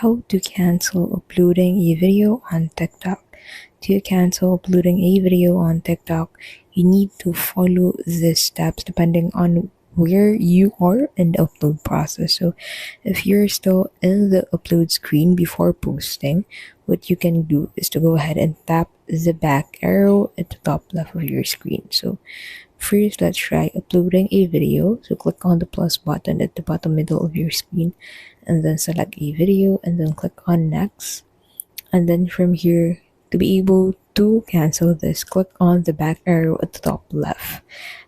how to cancel uploading a video on TikTok. To cancel uploading a video on TikTok, you need to follow these steps depending on where you are in the upload process. So if you're still in the upload screen before posting, what you can do is to go ahead and tap the back arrow at the top left of your screen. So first, let's try uploading a video. So click on the plus button at the bottom middle of your screen and then select a video and then click on next. And then from here, to be able to cancel this, click on the back arrow at the top left.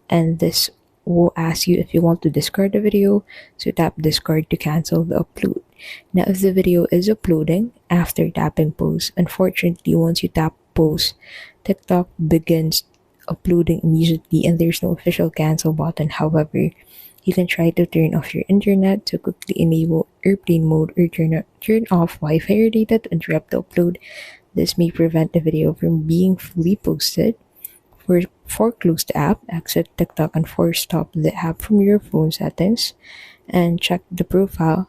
And this will ask you if you want to discard the video. So tap discard to cancel the upload. Now, if the video is uploading after tapping post, unfortunately, once you tap post, TikTok begins uploading immediately and there's no official cancel button. However, you can try to turn off your internet to quickly enable airplane mode or turn off Wi-Fi data to interrupt the upload. This may prevent the video from being fully posted. For close the app, exit TikTok and force stop the app from your phone settings and check your profile.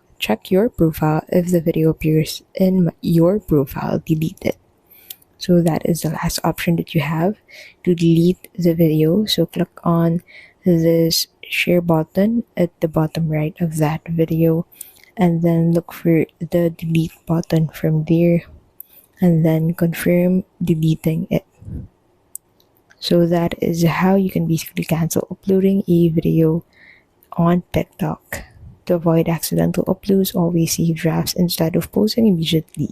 If the video appears in your profile, delete it. So that is the last option that you have to delete the video. So click on this share button at the bottom right of that video and then look for the delete button from there and then confirm deleting it. So that is how you can basically cancel uploading a video on TikTok. To avoid accidental uploads, always save drafts instead of posting immediately.